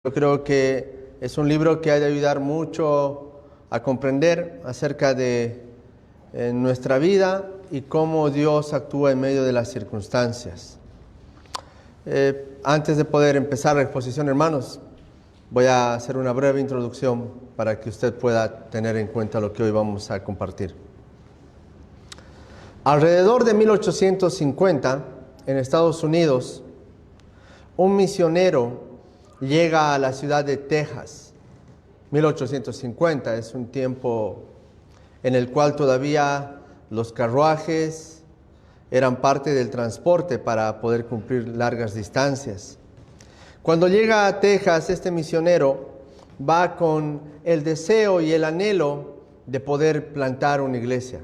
Yo creo que es un libro que ha de ayudar mucho a comprender acerca de nuestra vida y cómo Dios actúa en medio de las circunstancias. Antes de poder empezar la exposición, hermanos, voy a hacer una breve introducción para que usted pueda tener en cuenta lo que hoy vamos a compartir. Alrededor de 1850, en Estados Unidos, un misionero llega a la ciudad de Texas. 1850 es un tiempo en el cual todavía los carruajes eran parte del transporte para poder cumplir largas distancias. Cuando llega a Texas, este misionero va con el deseo y el anhelo de poder plantar una iglesia,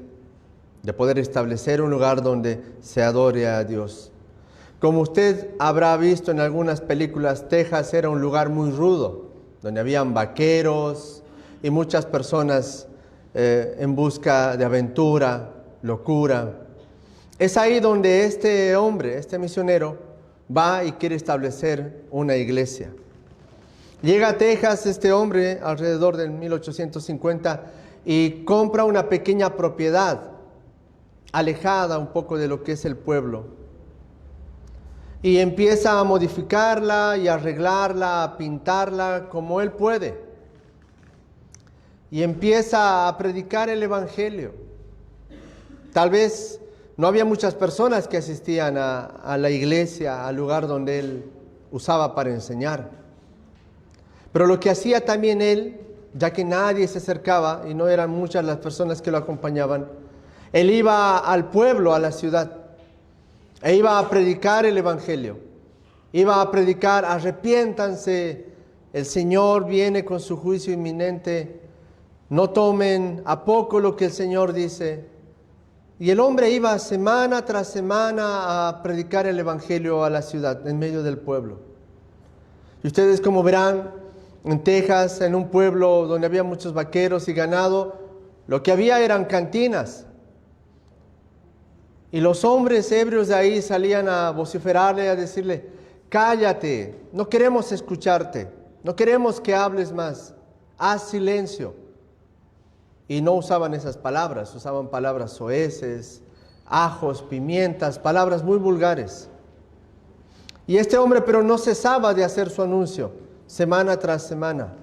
de poder establecer un lugar donde se adore a Dios. Como usted habrá visto en algunas películas, Texas era un lugar muy rudo, donde habían vaqueros y muchas personas en busca de aventura, locura. Es ahí donde este hombre, este misionero, va y quiere establecer una iglesia. Llega a Texas este hombre alrededor del 1850 y compra una pequeña propiedad, alejada un poco de lo que es el pueblo. Y empieza a modificarla y a arreglarla, a pintarla como él puede. Y empieza a predicar el evangelio. Tal vez no había muchas personas que asistían a la iglesia, al lugar donde él usaba para enseñar. Pero lo que hacía también él, ya que nadie se acercaba y no eran muchas las personas que lo acompañaban, él iba al pueblo, a la ciudad. E iba a predicar el evangelio, iba a predicar: arrepiéntanse, el Señor viene con su juicio inminente, no tomen a poco lo que el Señor dice. Y el hombre iba semana tras semana a predicar el evangelio a la ciudad, en medio del pueblo. Y ustedes, como verán, en Texas, en un pueblo donde había muchos vaqueros y ganado, lo que había eran cantinas. Y los hombres ebrios de ahí salían a vociferarle, a decirle: cállate, no queremos escucharte, no queremos que hables más, haz silencio. Y no usaban esas palabras, usaban palabras soeces, ajos, pimientas, palabras muy vulgares. Y este hombre pero no cesaba de hacer su anuncio, semana tras semana.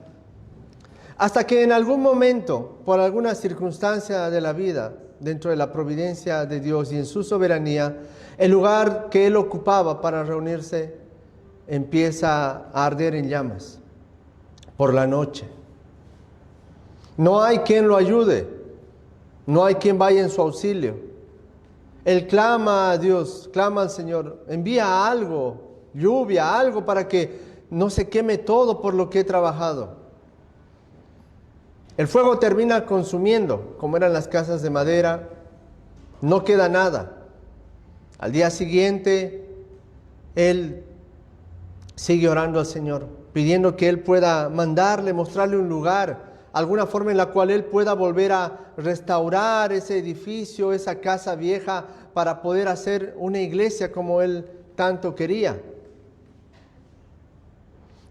Hasta que en algún momento, por alguna circunstancia de la vida, dentro de la providencia de Dios y en su soberanía, el lugar que él ocupaba para reunirse empieza a arder en llamas por la noche. No hay quien lo ayude, no hay quien vaya en su auxilio. Él clama a Dios, clama al Señor: envía algo, lluvia, algo para que no se queme todo por lo que he trabajado. El fuego termina consumiendo, como eran las casas de madera, no queda nada. Al día siguiente, él sigue orando al Señor, pidiendo que Él pueda mandarle, mostrarle un lugar, alguna forma en la cual Él pueda volver a restaurar ese edificio, esa casa vieja, para poder hacer una iglesia como Él tanto quería.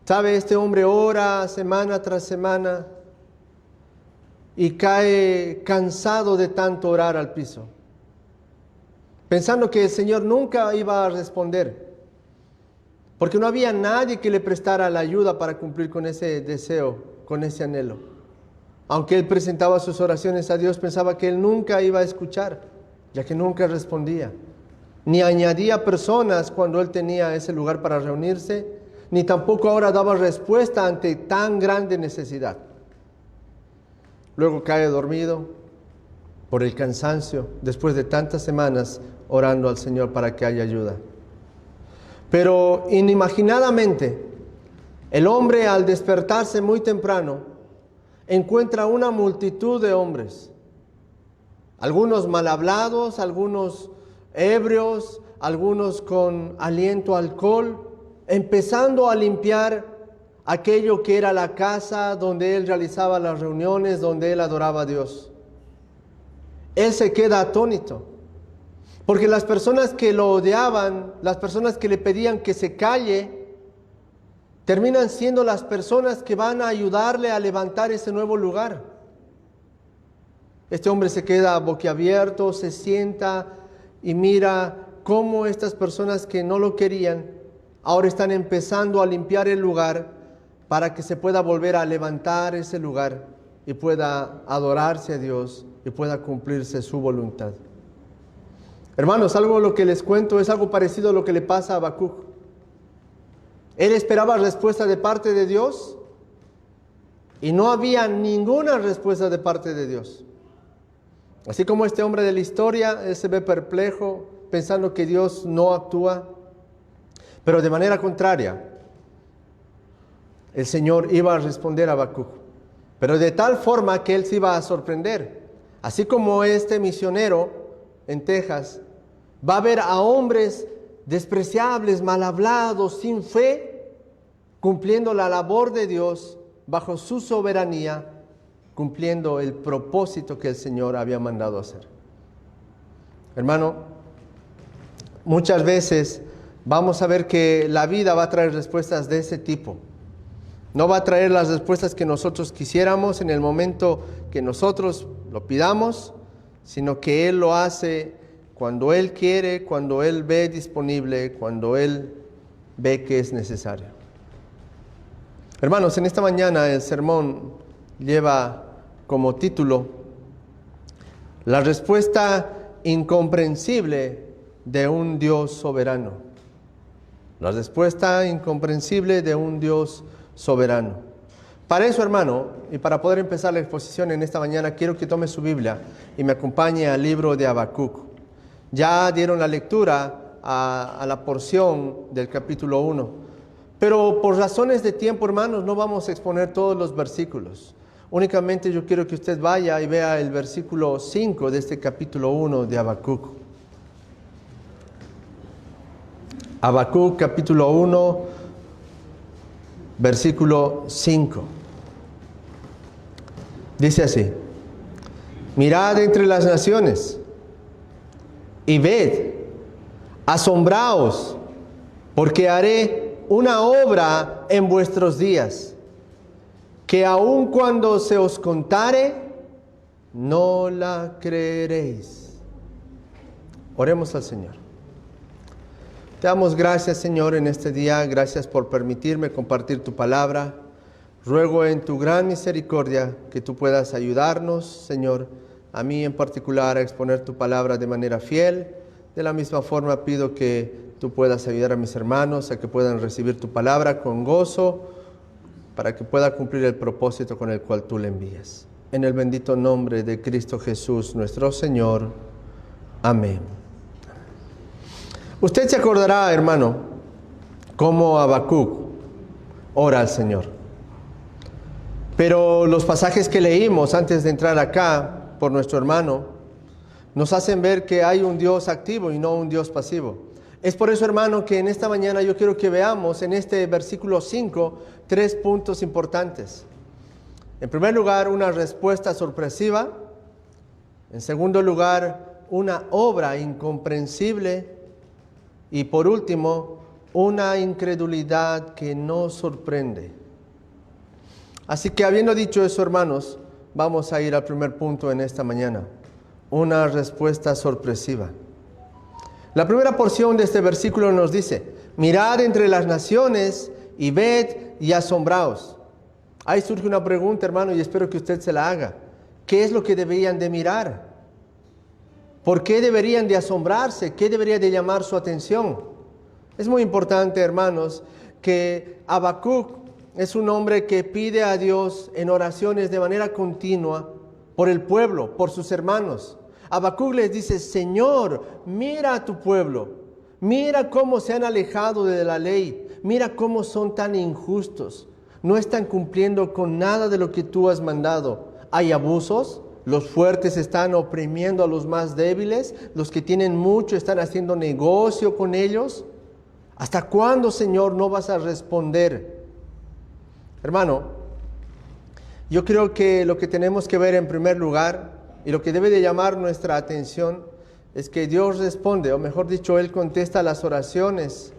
¿Sabe? Este hombre ora semana tras semana y cae cansado de tanto orar al piso, pensando que el Señor nunca iba a responder, porque no había nadie que le prestara la ayuda para cumplir con ese deseo, con ese anhelo. Aunque él presentaba sus oraciones a Dios, pensaba que Él nunca iba a escuchar, ya que nunca respondía, ni añadía personas cuando él tenía ese lugar para reunirse, ni tampoco ahora daba respuesta ante tan grande necesidad. Luego cae dormido por el cansancio, después de tantas semanas orando al Señor para que haya ayuda. Pero inimaginadamente, el hombre, al despertarse muy temprano, encuentra una multitud de hombres, algunos mal hablados, algunos ebrios, algunos con aliento a alcohol, empezando a limpiar aquello que era la casa donde él realizaba las reuniones, donde él adoraba a Dios. Él se queda atónito, porque las personas que lo odiaban, las personas que le pedían que se calle, terminan siendo las personas que van a ayudarle a levantar ese nuevo lugar. Este hombre se queda boquiabierto, se sienta y mira cómo estas personas que no lo querían ahora están empezando a limpiar el lugar para que se pueda volver a levantar ese lugar y pueda adorarse a Dios y pueda cumplirse su voluntad. Hermanos, algo lo que les cuento es algo parecido a lo que le pasa a Habacuc. Él esperaba respuesta de parte de Dios y no había ninguna respuesta de parte de Dios. Así como este hombre de la historia, él se ve perplejo, pensando que Dios no actúa, pero de manera contraria, el Señor iba a responder a Habacuc, pero de tal forma que él se iba a sorprender. Así como este misionero en Texas va a ver a hombres despreciables, mal hablados, sin fe, cumpliendo la labor de Dios bajo su soberanía, cumpliendo el propósito que el Señor había mandado hacer. Hermano, muchas veces vamos a ver que la vida va a traer respuestas de ese tipo. No va a traer las respuestas que nosotros quisiéramos en el momento que nosotros lo pidamos, sino que Él lo hace cuando Él quiere, cuando Él ve disponible, cuando Él ve que es necesario. Hermanos, en esta mañana el sermón lleva como título la respuesta incomprensible de un Dios soberano. La respuesta incomprensible de un Dios soberano. Para eso, hermano, y para poder empezar la exposición en esta mañana, quiero que tome su Biblia y me acompañe al libro de Habacuc. Ya dieron la lectura a la porción del capítulo 1, pero por razones de tiempo, hermanos, no vamos a exponer todos los versículos. Únicamente yo quiero que usted vaya y vea el versículo 5 de este capítulo 1 de Habacuc. Habacuc capítulo 1, versículo 5. Dice así: mirad entre las naciones y ved, asombraos, porque haré una obra en vuestros días, que aun cuando se os contare, no la creeréis. Oremos al Señor. Te damos gracias, Señor, en este día. Gracias por permitirme compartir tu palabra. Ruego en tu gran misericordia que tú puedas ayudarnos, Señor, a mí en particular, a exponer tu palabra de manera fiel. De la misma forma pido que tú puedas ayudar a mis hermanos a que puedan recibir tu palabra con gozo, para que pueda cumplir el propósito con el cual tú le envías. En el bendito nombre de Cristo Jesús, nuestro Señor. Amén. Usted se acordará, hermano, cómo Habacuc ora al Señor. Pero los pasajes que leímos antes de entrar acá por nuestro hermano nos hacen ver que hay un Dios activo y no un Dios pasivo. Es por eso, hermano, que en esta mañana yo quiero que veamos en este versículo 5 3 puntos importantes. En primer lugar, una respuesta sorpresiva. En segundo lugar, una obra incomprensible. Y por último, una incredulidad que no sorprende. Así que habiendo dicho eso, hermanos, vamos a ir al primer punto en esta mañana. Una respuesta sorpresiva. La primera porción de este versículo nos dice: mirad entre las naciones y ved y asombraos. Ahí surge una pregunta, hermano, y espero que usted se la haga. ¿Qué es lo que deberían de mirar? ¿Por qué deberían de asombrarse? ¿Qué debería de llamar su atención? Es muy importante, hermanos, que Habacuc es un hombre que pide a Dios en oraciones de manera continua por el pueblo, por sus hermanos. Habacuc les dice: Señor, mira a tu pueblo, mira cómo se han alejado de la ley, mira cómo son tan injustos, no están cumpliendo con nada de lo que tú has mandado. Hay abusos, los fuertes están oprimiendo a los más débiles, los que tienen mucho están haciendo negocio con ellos. ¿Hasta cuándo, Señor, no vas a responder? Hermano, yo creo que lo que tenemos que ver en primer lugar y lo que debe de llamar nuestra atención es que Dios responde, o mejor dicho, Él contesta las oraciones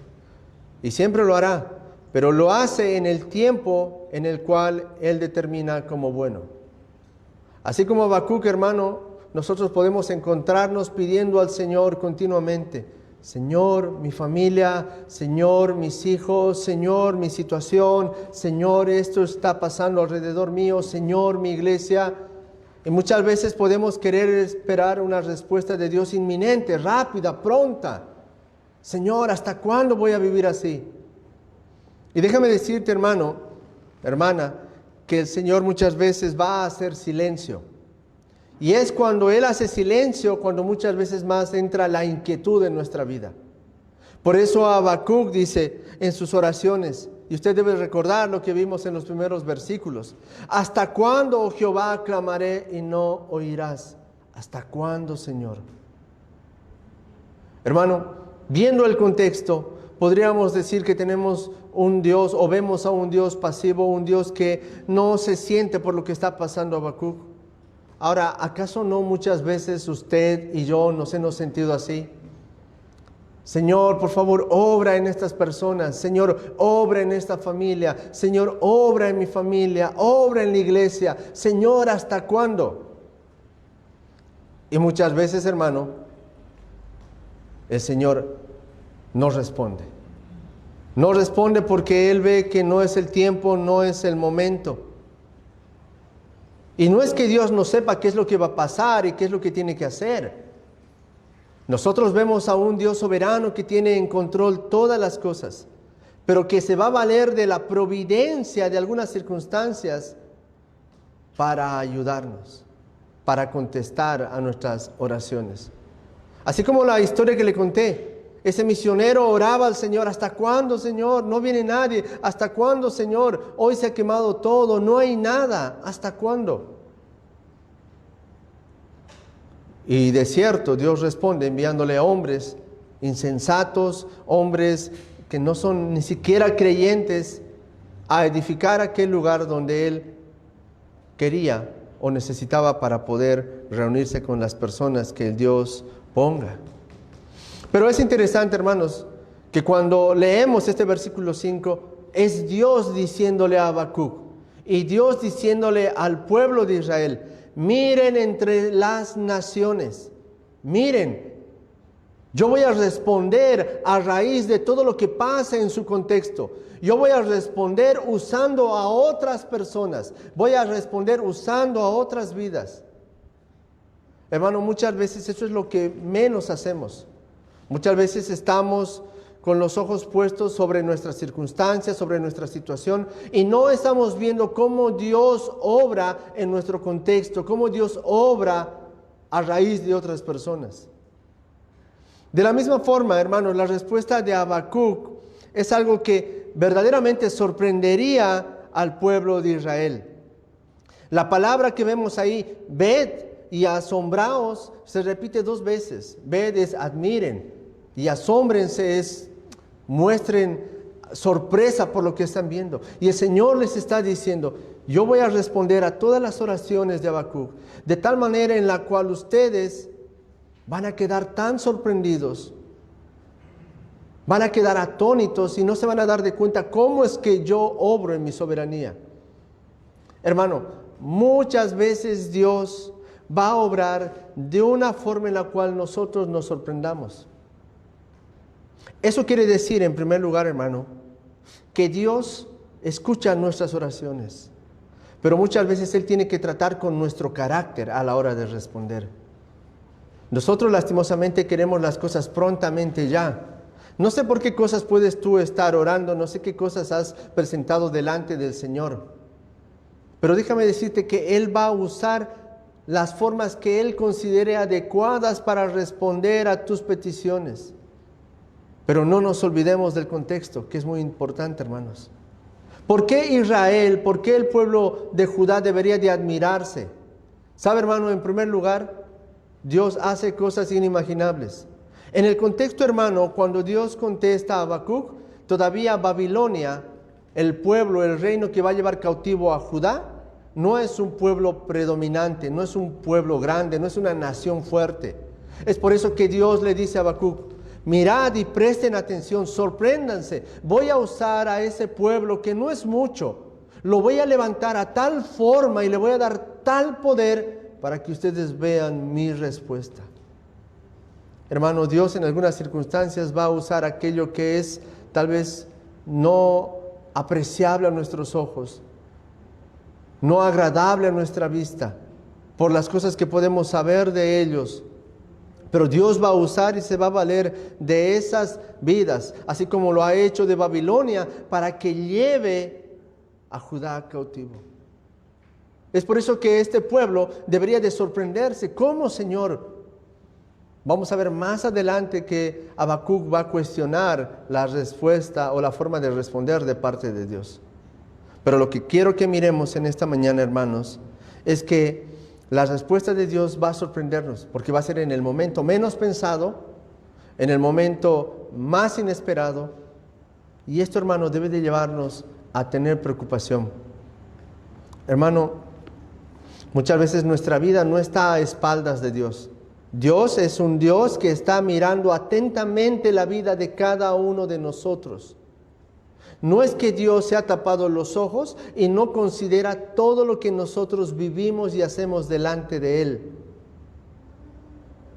y siempre lo hará pero lo hace en el tiempo en el cual Él determina como bueno. Así como Habacuc, hermano, nosotros podemos encontrarnos pidiendo al Señor continuamente: Señor, mi familia, Señor, mis hijos, Señor, mi situación, Señor, esto está pasando alrededor mío, Señor, mi iglesia. Y muchas veces podemos querer esperar una respuesta de Dios inminente, rápida, pronta. Señor, ¿hasta cuándo voy a vivir así? Y déjame decirte, hermano, hermana, que el Señor muchas veces va a hacer silencio. Y es cuando Él hace silencio, cuando muchas veces más entra la inquietud en nuestra vida. Por eso Habacuc dice en sus oraciones, y usted debe recordar lo que vimos en los primeros versículos: ¿hasta cuándo, oh Jehová, clamaré y no oirás? ¿Hasta cuándo, Señor? Hermano, viendo el contexto, podríamos decir que tenemos un Dios, o vemos a un Dios pasivo, un Dios que no se siente por lo que está pasando a Habacuc. Ahora, ¿acaso no muchas veces usted y yo nos hemos sentido así? Señor, por favor, obra en estas personas. Señor, obra en esta familia. Señor, obra en mi familia. Obra en la iglesia. Señor, ¿hasta cuándo? Y muchas veces, hermano, el Señor no responde. No responde porque Él ve que no es el tiempo, no es el momento. Y no es que Dios no sepa qué es lo que va a pasar y qué es lo que tiene que hacer. Nosotros vemos a un Dios soberano que tiene en control todas las cosas, pero que se va a valer de la providencia de algunas circunstancias para ayudarnos, para contestar a nuestras oraciones. Así como la historia que le conté, ese misionero oraba al Señor: ¿hasta cuándo, Señor? No viene nadie. ¿Hasta cuándo, Señor? Hoy se ha quemado todo, no hay nada. ¿Hasta cuándo? Y de cierto, Dios responde enviándole a hombres insensatos, hombres que no son ni siquiera creyentes, a edificar aquel lugar donde Él quería o necesitaba para poder reunirse con las personas que el Dios ponga. Pero es interesante, hermanos, que cuando leemos este versículo 5, es Dios diciéndole a Habacuc y Dios diciéndole al pueblo de Israel: miren entre las naciones, miren, yo voy a responder a raíz de todo lo que pasa en su contexto. Yo voy a responder usando a otras personas, voy a responder usando a otras vidas. Hermano, muchas veces eso es lo que menos hacemos. Muchas veces estamos con los ojos puestos sobre nuestras circunstancias, sobre nuestra situación, y no estamos viendo cómo Dios obra en nuestro contexto, cómo Dios obra a raíz de otras personas. De la misma forma, hermanos, la respuesta de Habacuc es algo que verdaderamente sorprendería al pueblo de Israel. La palabra que vemos ahí, ved y asombraos, se repite 2 veces. Ved es admiren, y asómbrense es muestren sorpresa por lo que están viendo. Y el Señor les está diciendo: yo voy a responder a todas las oraciones de Habacuc, de tal manera en la cual ustedes van a quedar tan sorprendidos, van a quedar atónitos y no se van a dar de cuenta cómo es que yo obro en mi soberanía. Hermano, muchas veces Dios va a obrar de una forma en la cual nosotros nos sorprendamos. Eso quiere decir, en primer lugar, hermano, que Dios escucha nuestras oraciones, pero muchas veces Él tiene que tratar con nuestro carácter a la hora de responder. Nosotros lastimosamente queremos las cosas prontamente ya. No sé por qué cosas puedes tú estar orando, no sé qué cosas has presentado delante del Señor, pero déjame decirte que Él va a usar las formas que Él considere adecuadas para responder a tus peticiones. Pero no nos olvidemos del contexto, que es muy importante, hermanos. ¿Por qué Israel, por qué el pueblo de Judá debería de admirarse? ¿Sabe, hermano? En primer lugar, Dios hace cosas inimaginables. En el contexto, hermano, cuando Dios contesta a Habacuc, todavía Babilonia, el pueblo, el reino que va a llevar cautivo a Judá, no es un pueblo predominante, no es un pueblo grande, no es una nación fuerte. Es por eso que Dios le dice a Habacuc: Mirad y presten atención, sorpréndanse. Voy a usar a ese pueblo que no es mucho. Lo voy a levantar a tal forma y le voy a dar tal poder para que ustedes vean mi respuesta. Hermano, Dios en algunas circunstancias va a usar aquello que es tal vez no apreciable a nuestros ojos, no agradable a nuestra vista, por las cosas que podemos saber de ellos. Pero Dios va a usar y se va a valer de esas vidas, así como lo ha hecho de Babilonia, para que lleve a Judá cautivo. Es por eso que este pueblo debería de sorprenderse. ¿Cómo, Señor? Vamos a ver más adelante que Habacuc va a cuestionar la respuesta o la forma de responder de parte de Dios. Pero lo que quiero que miremos en esta mañana, hermanos, es que la respuesta de Dios va a sorprendernos, porque va a ser en el momento menos pensado, en el momento más inesperado. Y esto, hermano, debe de llevarnos a tener preocupación. Hermano, muchas veces nuestra vida no está a espaldas de Dios. Dios es un Dios que está mirando atentamente la vida de cada uno de nosotros. No es que Dios se ha tapado los ojos y no considera todo lo que nosotros vivimos y hacemos delante de Él.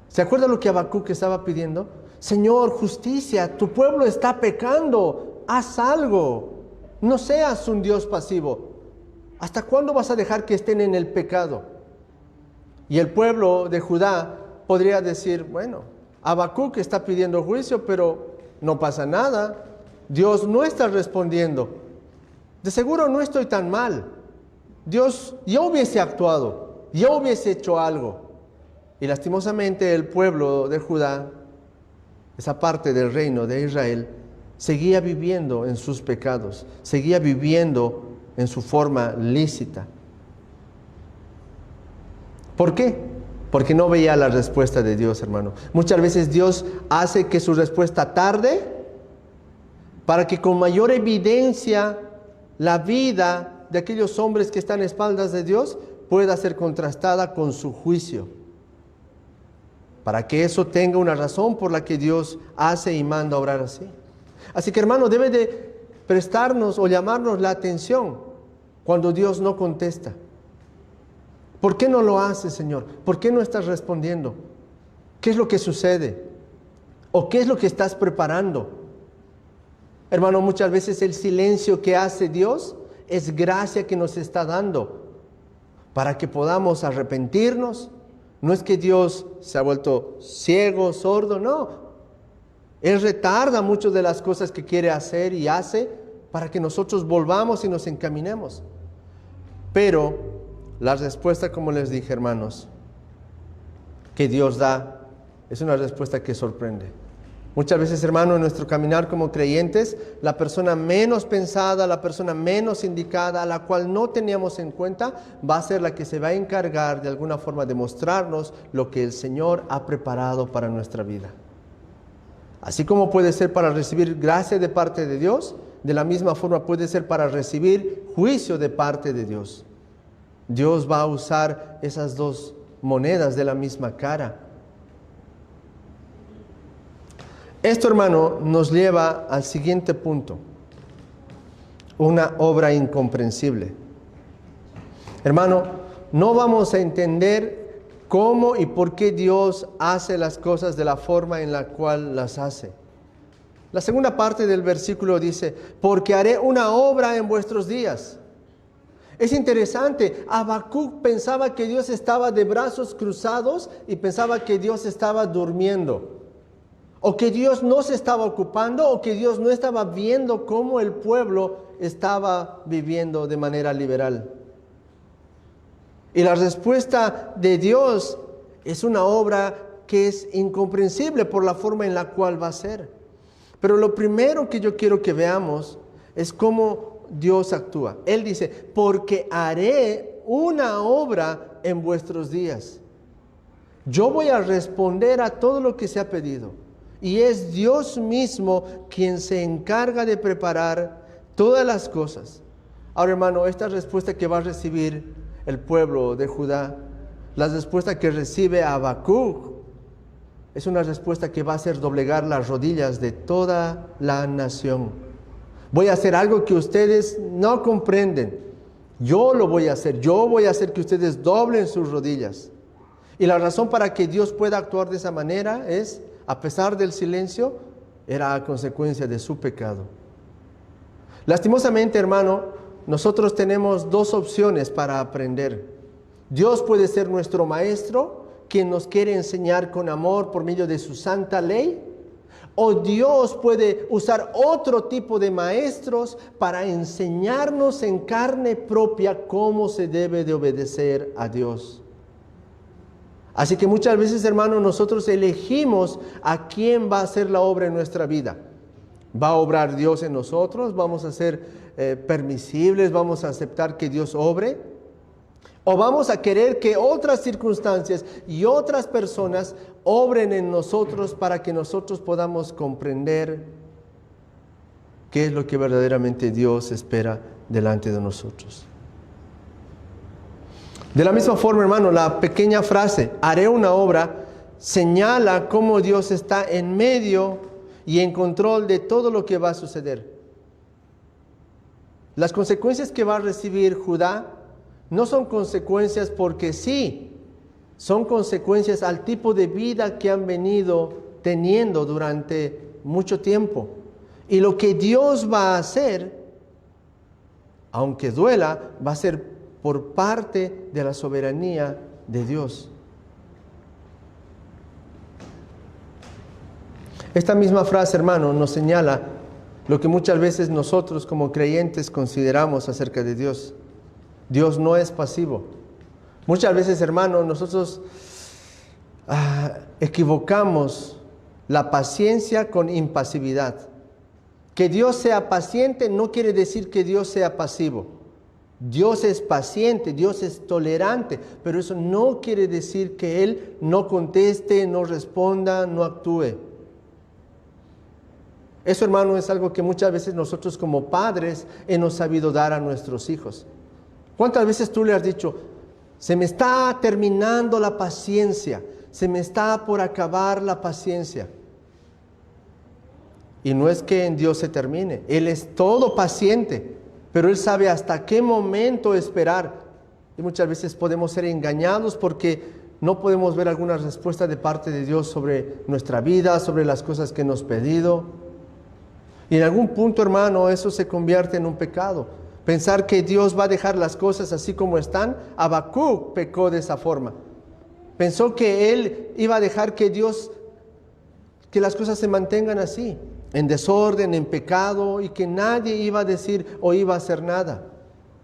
¿Se acuerda lo que Habacuc estaba pidiendo? Señor, justicia, tu pueblo está pecando, haz algo. No seas un Dios pasivo. ¿Hasta cuándo vas a dejar que estén en el pecado? Y el pueblo de Judá podría decir, bueno, Habacuc está pidiendo juicio, pero no pasa nada. Dios no está respondiendo. De seguro no estoy tan mal. Dios ya hubiese actuado, ya hubiese hecho algo. Y lastimosamente el pueblo de Judá, esa parte del reino de Israel, seguía viviendo en sus pecados, seguía viviendo en su forma lícita. ¿Por qué? Porque no veía la respuesta de Dios, hermano. Muchas veces Dios hace que su respuesta tarde, para que con mayor evidencia la vida de aquellos hombres que están a espaldas de Dios pueda ser contrastada con su juicio. Para que eso tenga una razón por la que Dios hace y manda obrar así. Así que, hermano, debe de prestarnos o llamarnos la atención cuando Dios no contesta. ¿Por qué no lo hace, Señor? ¿Por qué no estás respondiendo? ¿Qué es lo que sucede? ¿O qué es lo que estás preparando? Hermano, muchas veces el silencio que hace Dios es gracia que nos está dando para que podamos arrepentirnos. No es que Dios se ha vuelto ciego, sordo, no. Él retarda muchas de las cosas que quiere hacer y hace para que nosotros volvamos y nos encaminemos. Pero la respuesta, como les dije, hermanos, que Dios da, es una respuesta que sorprende. Muchas veces, hermano, en nuestro caminar como creyentes, la persona menos pensada, la persona menos indicada, a la cual no teníamos en cuenta, va a ser la que se va a encargar de alguna forma de mostrarnos lo que el Señor ha preparado para nuestra vida. Así como puede ser para recibir gracia de parte de Dios, de la misma forma puede ser para recibir juicio de parte de Dios. Dios va a usar esas dos monedas de la misma cara. Esto, hermano, nos lleva al siguiente punto. Una obra incomprensible. Hermano, no vamos a entender cómo y por qué Dios hace las cosas de la forma en la cual las hace. La segunda parte del versículo dice, porque haré una obra en vuestros días. Es interesante, Habacuc pensaba que Dios estaba de brazos cruzados y pensaba que Dios estaba durmiendo. O que Dios no se estaba ocupando, o que Dios no estaba viendo cómo el pueblo estaba viviendo de manera liberal. Y la respuesta de Dios es una obra que es incomprensible por la forma en la cual va a ser. Pero lo primero que yo quiero que veamos es cómo Dios actúa. Él dice, porque haré una obra en vuestros días. Yo voy a responder a todo lo que se ha pedido. Y es Dios mismo quien se encarga de preparar todas las cosas. Ahora, hermano, esta respuesta que va a recibir el pueblo de Judá, la respuesta que recibe Habacuc, es una respuesta que va a hacer doblegar las rodillas de toda la nación. Voy a hacer algo que ustedes no comprenden. Yo lo voy a hacer. Yo voy a hacer que ustedes doblen sus rodillas. Y la razón para que Dios pueda actuar de esa manera es, a pesar del silencio, era a consecuencia de su pecado. Lastimosamente, hermano, nosotros tenemos dos opciones para aprender. Dios puede ser nuestro maestro, quien nos quiere enseñar con amor por medio de su santa ley, o Dios puede usar otro tipo de maestros para enseñarnos en carne propia cómo se debe de obedecer a Dios. Así que muchas veces, hermanos, nosotros elegimos a quién va a hacer la obra en nuestra vida. ¿Va a obrar Dios en nosotros? ¿Vamos a ser permisibles? ¿Vamos a aceptar que Dios obre? ¿O vamos a querer que otras circunstancias y otras personas obren en nosotros para que nosotros podamos comprender qué es lo que verdaderamente Dios espera delante de nosotros? De la misma forma, hermano, la pequeña frase, haré una obra, señala cómo Dios está en medio y en control de todo lo que va a suceder. Las consecuencias que va a recibir Judá no son consecuencias porque sí, son consecuencias al tipo de vida que han venido teniendo durante mucho tiempo. Y lo que Dios va a hacer, aunque duela, va a ser por parte de la soberanía de Dios. Esta misma frase, hermano, nos señala lo que muchas veces nosotros como creyentes consideramos acerca de Dios. Dios no es pasivo. Muchas veces, hermano, nosotros equivocamos la paciencia con impasividad. Que Dios sea paciente no quiere decir que Dios sea pasivo. Dios es paciente, Dios es tolerante, pero eso no quiere decir que Él no conteste, no responda, no actúe. Eso, hermano, es algo que muchas veces nosotros como padres hemos sabido dar a nuestros hijos. ¿Cuántas veces tú le has dicho, se me está terminando la paciencia, se me está por acabar la paciencia? Y no es que en Dios se termine, Él es todo paciente, pero Él sabe hasta qué momento esperar. Y muchas veces podemos ser engañados porque no podemos ver alguna respuesta de parte de Dios sobre nuestra vida, sobre las cosas que nos ha pedido. Y en algún punto, hermano, eso se convierte en un pecado. Pensar que Dios va a dejar las cosas así como están. Habacuc pecó de esa forma. Pensó que él iba a dejar que las cosas se mantengan así, en desorden, en pecado, y que nadie iba a decir o iba a hacer nada.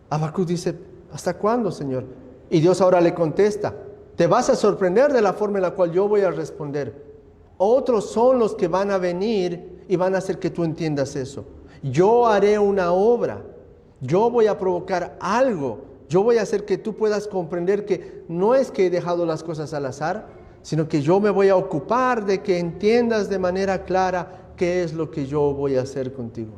Habacuc dice, ¿hasta cuándo, Señor? Y Dios ahora le contesta, te vas a sorprender de la forma en la cual yo voy a responder. Otros son los que van a venir y van a hacer que tú entiendas eso. Yo haré una obra, yo voy a provocar algo, yo voy a hacer que tú puedas comprender que no es que he dejado las cosas al azar, sino que yo me voy a ocupar de que entiendas de manera clara qué es lo que yo voy a hacer contigo.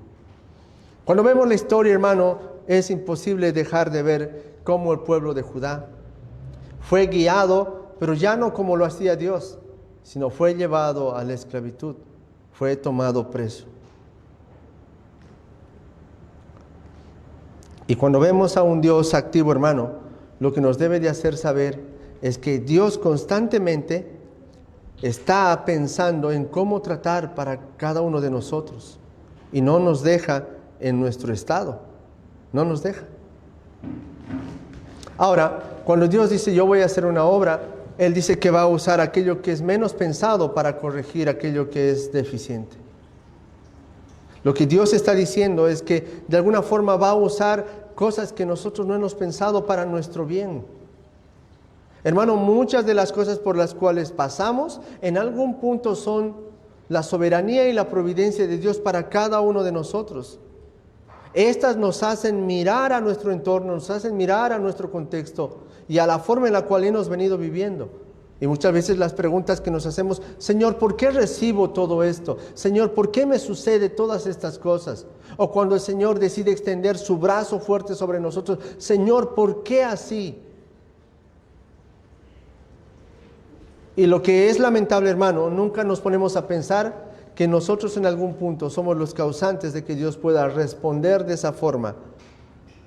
Cuando vemos la historia, hermano, es imposible dejar de ver cómo el pueblo de Judá fue guiado, pero ya no como lo hacía Dios, sino fue llevado a la esclavitud, fue tomado preso. Y cuando vemos a un Dios activo, hermano, lo que nos debe de hacer saber es que Dios constantemente está pensando en cómo tratar para cada uno de nosotros y no nos deja en nuestro estado, no nos deja. Ahora, cuando Dios dice yo voy a hacer una obra, Él dice que va a usar aquello que es menos pensado para corregir aquello que es deficiente. Lo que Dios está diciendo es que de alguna forma va a usar cosas que nosotros no hemos pensado para nuestro bien. Hermano, muchas de las cosas por las cuales pasamos en algún punto son la soberanía y la providencia de Dios para cada uno de nosotros. Estas nos hacen mirar a nuestro entorno, nos hacen mirar a nuestro contexto y a la forma en la cual hemos venido viviendo. Y muchas veces las preguntas que nos hacemos, Señor, ¿por qué recibo todo esto? Señor, ¿por qué me sucede todas estas cosas? O cuando el Señor decide extender su brazo fuerte sobre nosotros, Señor, ¿por qué así? Y lo que es lamentable, hermano, nunca nos ponemos a pensar que nosotros en algún punto somos los causantes de que Dios pueda responder de esa forma.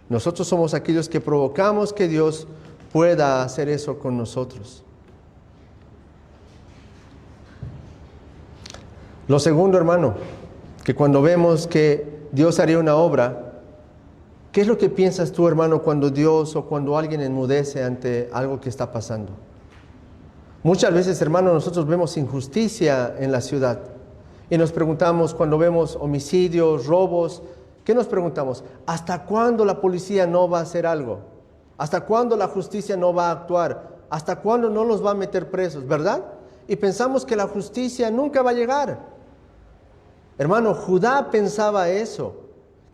Nosotros somos aquellos que provocamos que Dios pueda hacer eso con nosotros. Lo segundo, hermano, que cuando vemos que Dios haría una obra, ¿qué es lo que piensas tú, hermano, cuando Dios o cuando alguien enmudece ante algo que está pasando? Muchas veces, hermano, nosotros vemos injusticia en la ciudad y nos preguntamos cuando vemos homicidios, robos, ¿qué nos preguntamos? ¿Hasta cuándo la policía no va a hacer algo? ¿Hasta cuándo la justicia no va a actuar? ¿Hasta cuándo no los va a meter presos? ¿Verdad? Y pensamos que la justicia nunca va a llegar. Hermano, Judá pensaba eso,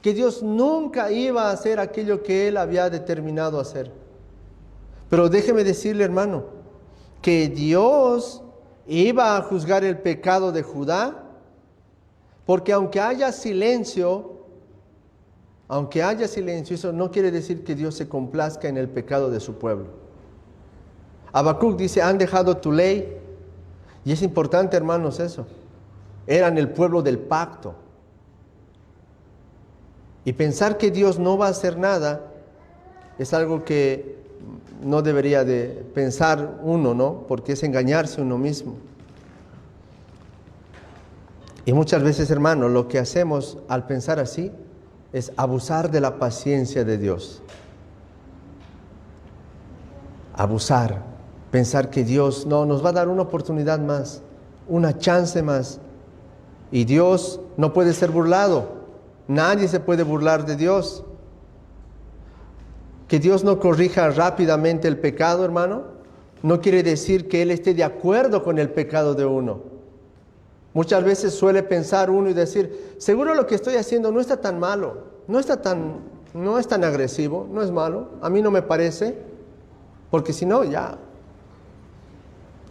que Dios nunca iba a hacer aquello que él había determinado hacer. Pero déjeme decirle, hermano, que Dios iba a juzgar el pecado de Judá, porque aunque haya silencio, eso no quiere decir que Dios se complazca en el pecado de su pueblo. Habacuc dice, han dejado tu ley, y es importante, hermanos, eso. Eran el pueblo del pacto. Y pensar que Dios no va a hacer nada es algo que no debería de pensar uno, ¿no? Porque es engañarse uno mismo. Y muchas veces, hermano, lo que hacemos al pensar así es abusar de la paciencia de Dios. Abusar, pensar que Dios no nos va a dar una oportunidad más, una chance más. Y Dios no puede ser burlado. Nadie se puede burlar de Dios. Que Dios no corrija rápidamente el pecado, hermano, no quiere decir que Él esté de acuerdo con el pecado de uno. Muchas veces suele pensar uno y decir, seguro lo que estoy haciendo no está tan malo, no es tan agresivo, no es malo, a mí no me parece, porque si no, ya.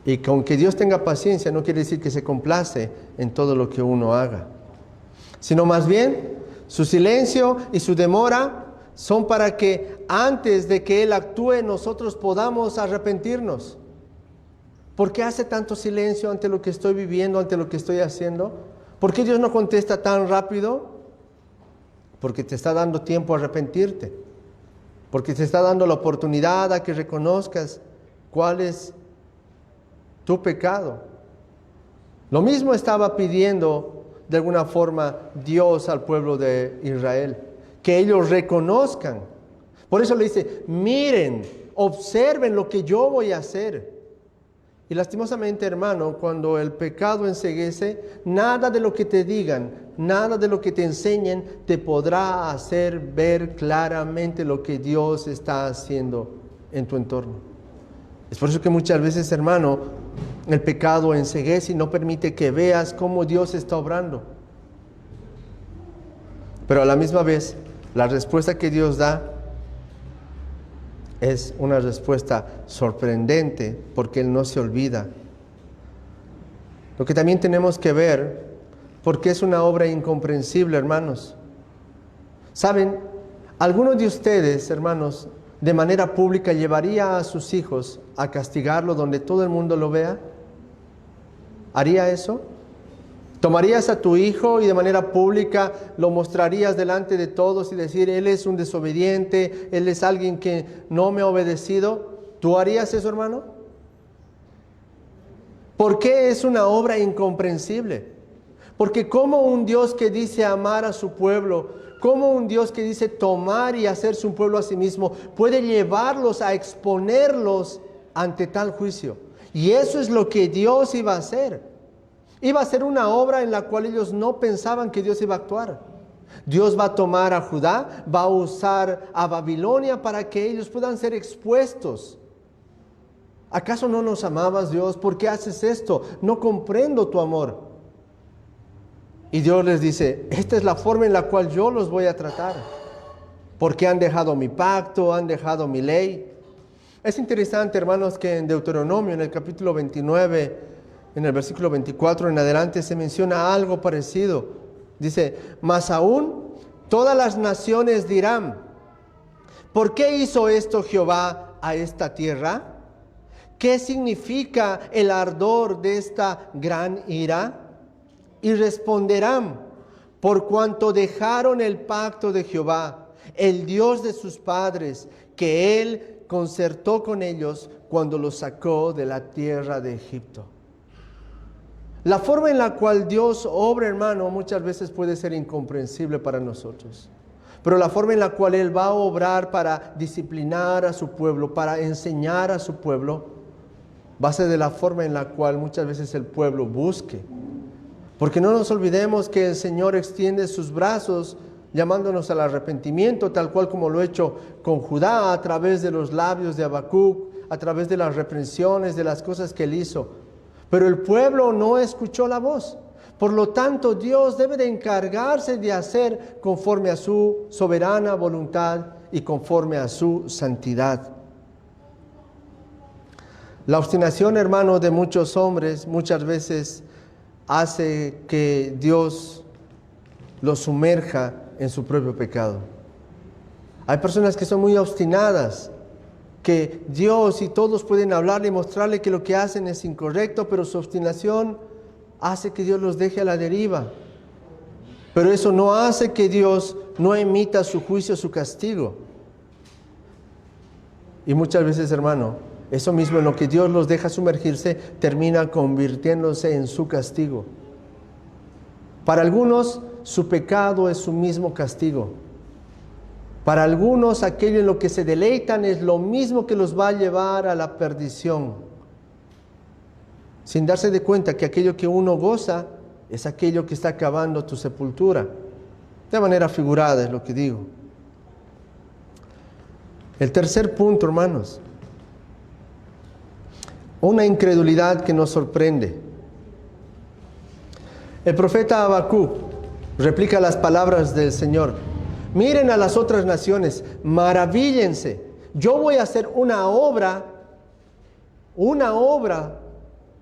Y con que Dios tenga paciencia no quiere decir que se complace en todo lo que uno haga, sino más bien su silencio y su demora son para que antes de que Él actúe nosotros podamos arrepentirnos. ¿Por qué hace tanto silencio ante lo que estoy viviendo, ante lo que estoy haciendo? ¿Por qué Dios no contesta tan rápido? Porque te está dando tiempo a arrepentirte, porque te está dando la oportunidad a que reconozcas cuál es tu pecado. Lo mismo estaba pidiendo de alguna forma Dios al pueblo de Israel, que ellos reconozcan. Por eso le dice, miren, observen lo que yo voy a hacer. Y lastimosamente, hermano, cuando el pecado enceguece, nada de lo que te digan, nada de lo que te enseñen te podrá hacer ver claramente lo que Dios está haciendo en tu entorno. Es por eso que muchas veces, hermano, el pecado enceguece y no permite que veas cómo Dios está obrando. Pero a la misma vez, la respuesta que Dios da es una respuesta sorprendente, porque Él no se olvida. Lo que también tenemos que ver, porque es una obra incomprensible, hermanos. ¿Saben? Algunos de ustedes, hermanos, de manera pública llevaría a sus hijos a castigarlo donde todo el mundo lo vea. ¿Haría eso? ¿Tomarías a tu hijo y de manera pública lo mostrarías delante de todos y decir, él es un desobediente, él es alguien que no me ha obedecido? ¿Tú harías eso, hermano? ¿Por qué es una obra incomprensible? Porque como un Dios que dice amar a su pueblo, como un Dios que dice tomar y hacerse un pueblo a sí mismo, puede llevarlos a exponerlos ante tal juicio. Y eso es lo que Dios iba a hacer. Iba a ser una obra en la cual ellos no pensaban que Dios iba a actuar. Dios va a tomar a Judá, va a usar a Babilonia para que ellos puedan ser expuestos. ¿Acaso no nos amabas, Dios? ¿Por qué haces esto? No comprendo tu amor. Y Dios les dice, esta es la forma en la cual yo los voy a tratar. Porque han dejado mi pacto, han dejado mi ley. Es interesante, hermanos, que en Deuteronomio, en el capítulo 29, en el versículo 24 en adelante, se menciona algo parecido. Dice, mas aún todas las naciones dirán, ¿por qué hizo esto Jehová a esta tierra? ¿qué significa el ardor de esta gran ira? Y responderán, por cuanto dejaron el pacto de Jehová, el Dios de sus padres, que Él concertó con ellos cuando los sacó de la tierra de Egipto. La forma en la cual Dios obra, hermano, muchas veces puede ser incomprensible para nosotros. Pero la forma en la cual Él va a obrar para disciplinar a su pueblo, para enseñar a su pueblo, va a ser de la forma en la cual muchas veces el pueblo busque. Porque no nos olvidemos que el Señor extiende sus brazos llamándonos al arrepentimiento, tal cual como lo ha hecho con Judá a través de los labios de Habacuc, a través de las reprensiones, de las cosas que Él hizo. Pero el pueblo no escuchó la voz. Por lo tanto, Dios debe de encargarse de hacer conforme a su soberana voluntad y conforme a su santidad. La obstinación, hermano, de muchos hombres muchas veces hace que Dios los sumerja en su propio pecado. Hay personas que son muy obstinadas, que Dios y todos pueden hablarle y mostrarle que lo que hacen es incorrecto, pero su obstinación hace que Dios los deje a la deriva. Pero eso no hace que Dios no emita su juicio, su castigo. Y muchas veces, hermano, eso mismo en lo que Dios los deja sumergirse termina convirtiéndose en su castigo. Para algunos, su pecado es su mismo castigo. Para algunos, aquello en lo que se deleitan es lo mismo que los va a llevar a la perdición, sin darse de cuenta que aquello que uno goza es aquello que está acabando tu sepultura. De manera figurada es lo que digo. El tercer punto, hermanos, una incredulidad que nos sorprende. El profeta Habacuc replica las palabras del Señor. Miren a las otras naciones, maravíllense. Yo voy a hacer una obra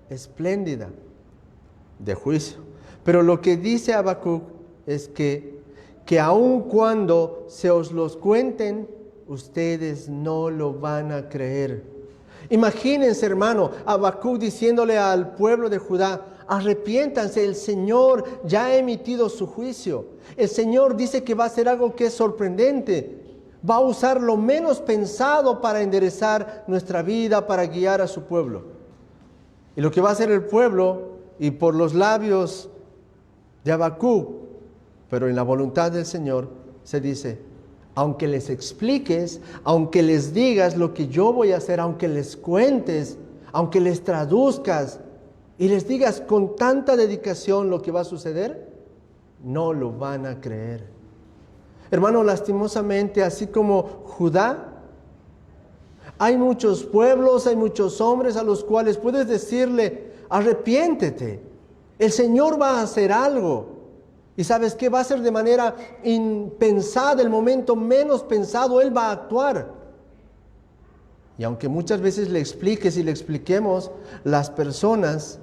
espléndida de juicio. Pero lo que dice Habacuc es que aun cuando se os los cuenten, ustedes no lo van a creer. Imagínense, hermano, Habacuc diciéndole al pueblo de Judá, arrepiéntanse, el Señor ya ha emitido su juicio. El Señor dice que va a hacer algo que es sorprendente. Va a usar lo menos pensado para enderezar nuestra vida, para guiar a su pueblo. Y lo que va a hacer el pueblo, y por los labios de Habacuc, pero en la voluntad del Señor, se dice, aunque les expliques, aunque les digas lo que yo voy a hacer, aunque les cuentes, aunque les traduzcas y les digas con tanta dedicación lo que va a suceder, no lo van a creer. Hermano, lastimosamente, así como Judá, hay muchos pueblos, hay muchos hombres a los cuales puedes decirle, arrepiéntete, el Señor va a hacer algo. Y ¿sabes qué? Va a ser de manera impensada, el momento menos pensado, Él va a actuar. Y aunque muchas veces le expliques y le expliquemos, las personas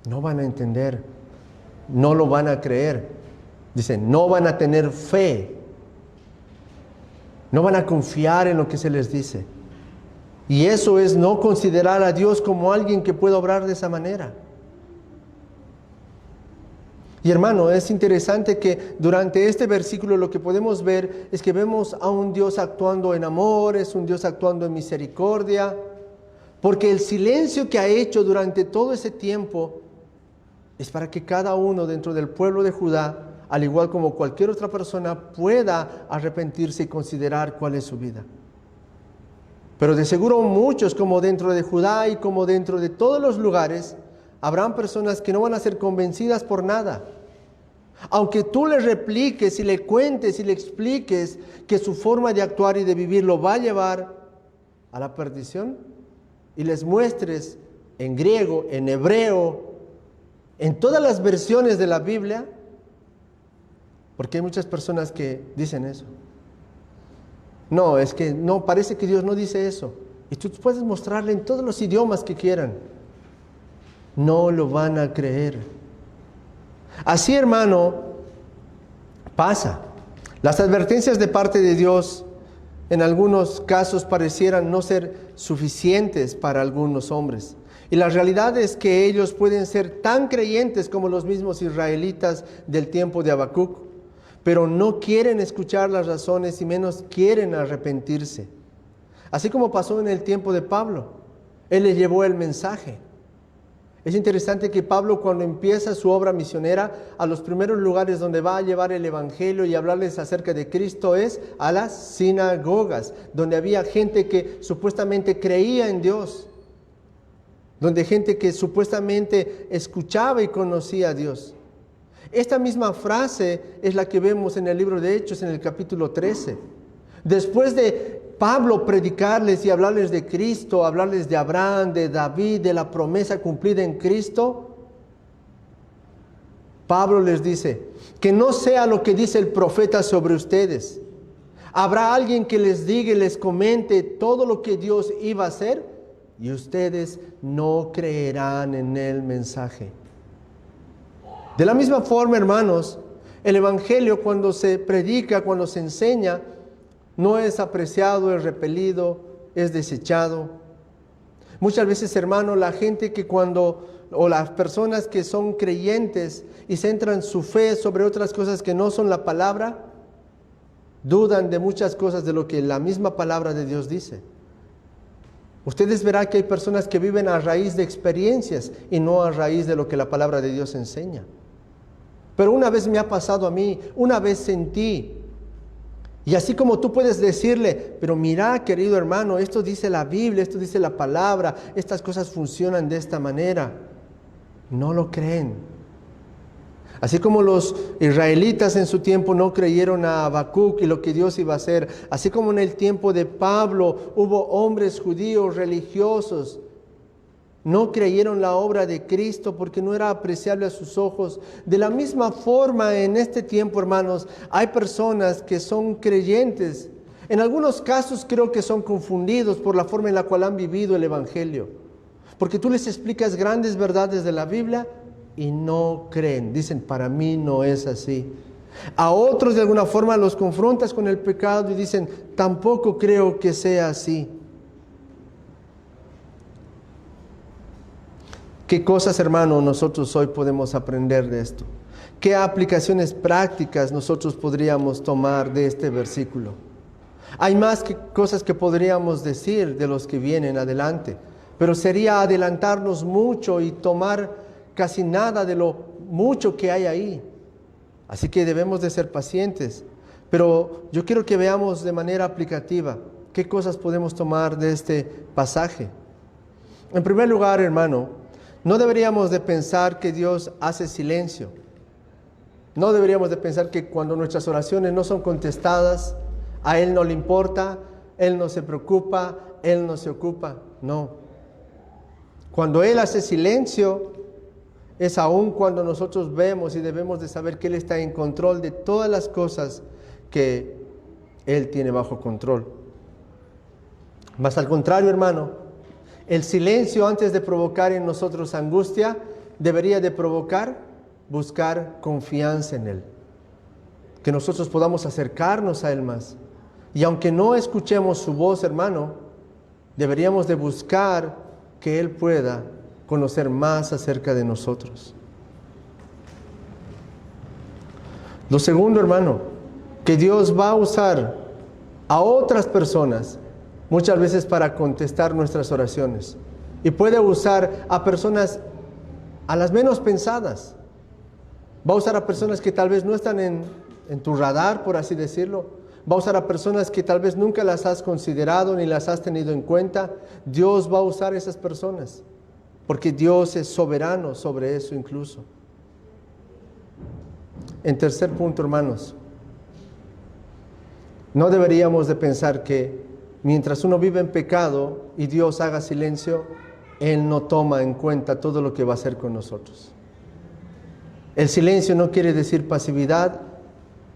no van a entender, no lo van a creer. Dicen, no van a tener fe, no van a confiar en lo que se les dice. Y eso es no considerar a Dios como alguien que pueda obrar de esa manera. Y hermano, es interesante que durante este versículo lo que podemos ver es que vemos a un Dios actuando en amor, es un Dios actuando en misericordia, porque el silencio que ha hecho durante todo ese tiempo es para que cada uno dentro del pueblo de Judá, al igual como cualquier otra persona, pueda arrepentirse y considerar cuál es su vida. Pero de seguro muchos, como dentro de Judá y como dentro de todos los lugares, habrán personas que no van a ser convencidas por nada. Aunque tú le repliques y le cuentes y le expliques que su forma de actuar y de vivir lo va a llevar a la perdición, y les muestres en griego, en hebreo, en todas las versiones de la Biblia, porque hay muchas personas que dicen eso. No, es que no, parece que Dios no dice eso. Y tú puedes mostrarle en todos los idiomas que quieran. No lo van a creer. Así, hermano, pasa. Las advertencias de parte de Dios En algunos casos parecieran no ser suficientes para algunos hombres. Y la realidad es que ellos pueden ser tan creyentes como los mismos israelitas del tiempo de Habacuc, pero no quieren escuchar las razones y menos quieren arrepentirse. Así como pasó en el tiempo de Pablo, él les llevó el mensaje. Es interesante que Pablo, cuando empieza su obra misionera, a los primeros lugares donde va a llevar el evangelio y hablarles acerca de Cristo es a las sinagogas, donde había gente que supuestamente creía en Dios, donde gente que supuestamente escuchaba y conocía a Dios. Esta misma frase es la que vemos en el libro de Hechos, en el capítulo 13. Después de Pablo predicarles y hablarles de Cristo, hablarles de Abraham, de David, de la promesa cumplida en Cristo, Pablo les dice, que no sea lo que dice el profeta sobre ustedes. Habrá alguien que les diga y les comente todo lo que Dios iba a hacer y ustedes no creerán en el mensaje. De la misma forma, hermanos, el evangelio cuando se predica, cuando se enseña, no es apreciado, es repelido, es desechado. Muchas veces, hermano, la gente que o las personas que son creyentes y centran su fe sobre otras cosas que no son la palabra, dudan de muchas cosas de lo que la misma palabra de Dios dice. Ustedes verán que hay personas que viven a raíz de experiencias y no a raíz de lo que la palabra de Dios enseña. Pero una vez me ha pasado a mí, una vez sentí. Y así como tú puedes decirle, pero mira, querido hermano, esto dice la Biblia, esto dice la palabra, estas cosas funcionan de esta manera. No lo creen. Así como los israelitas en su tiempo no creyeron a Habacuc y lo que Dios iba a hacer, así como en el tiempo de Pablo hubo hombres judíos religiosos, no creyeron la obra de Cristo porque no era apreciable a sus ojos. De la misma forma, en este tiempo, hermanos, hay personas que son creyentes. En algunos casos creo que son confundidos por la forma en la cual han vivido el evangelio. Porque tú les explicas grandes verdades de la Biblia y no creen. Dicen, para mí no es así. A otros de alguna forma los confrontas con el pecado y dicen, tampoco creo que sea así. ¿Qué cosas, hermano, nosotros hoy podemos aprender de esto? ¿Qué aplicaciones prácticas nosotros podríamos tomar de este versículo? Hay más cosas que podríamos decir de los que vienen adelante, pero sería adelantarnos mucho y tomar casi nada de lo mucho que hay ahí. Así que debemos de ser pacientes. Pero yo quiero que veamos de manera aplicativa qué cosas podemos tomar de este pasaje. En primer lugar, hermano, no deberíamos de pensar que Dios hace silencio. No deberíamos de pensar que cuando nuestras oraciones no son contestadas, a Él no le importa, Él no se preocupa, Él no se ocupa. No. Cuando Él hace silencio, es aún cuando nosotros vemos y debemos de saber que Él está en control de todas las cosas que Él tiene bajo control. Más al contrario, hermano, el silencio, antes de provocar en nosotros angustia, debería de buscar confianza en Él. Que nosotros podamos acercarnos a Él más. Y aunque no escuchemos su voz, hermano, deberíamos de buscar que Él pueda conocer más acerca de nosotros. Lo segundo, hermano, que Dios va a usar a otras personas muchas veces para contestar nuestras oraciones. Y puede usar a personas a las menos pensadas. Va a usar a personas que tal vez no están en tu radar, por así decirlo. Va a usar a personas que tal vez nunca las has considerado ni las has tenido en cuenta. Dios va a usar a esas personas, porque Dios es soberano sobre eso incluso. En tercer punto, hermanos, no deberíamos de pensar que mientras uno vive en pecado y Dios haga silencio, Él no toma en cuenta todo lo que va a hacer con nosotros. El silencio no quiere decir pasividad.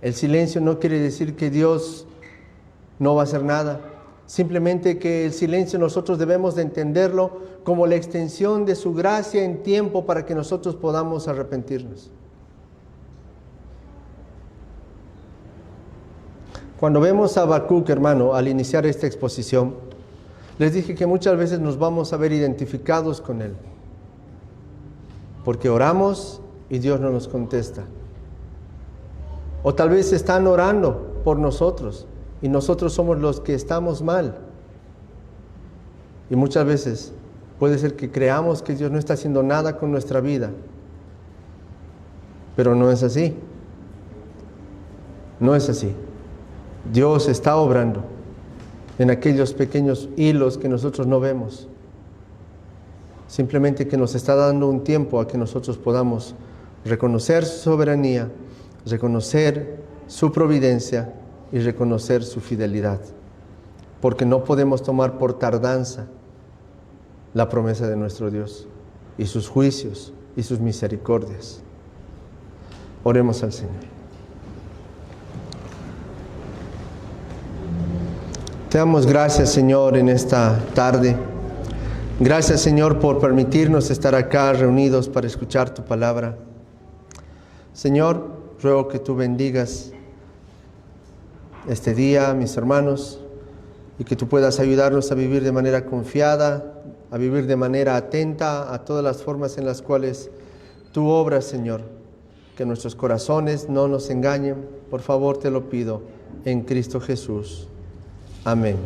El silencio no quiere decir que Dios no va a hacer nada. Simplemente que el silencio nosotros debemos de entenderlo como la extensión de su gracia en tiempo para que nosotros podamos arrepentirnos. Cuando vemos a Habacuc, hermano, al iniciar esta exposición, les dije que muchas veces nos vamos a ver identificados con él, porque oramos y Dios no nos contesta. O tal vez están orando por nosotros y nosotros somos los que estamos mal. Y muchas veces puede ser que creamos que Dios no está haciendo nada con nuestra vida, pero no es así. No es así. Dios está obrando en aquellos pequeños hilos que nosotros no vemos. Simplemente que nos está dando un tiempo a que nosotros podamos reconocer su soberanía, reconocer su providencia y reconocer su fidelidad. Porque no podemos tomar por tardanza la promesa de nuestro Dios y sus juicios y sus misericordias. Oremos al Señor. Te damos gracias, Señor, en esta tarde. Gracias, Señor, por permitirnos estar acá reunidos para escuchar tu palabra. Señor, ruego que tú bendigas este día, mis hermanos, y que tú puedas ayudarnos a vivir de manera confiada, a vivir de manera atenta a todas las formas en las cuales tú obras, Señor. Que nuestros corazones no nos engañen. Por favor, te lo pido en Cristo Jesús. Amén.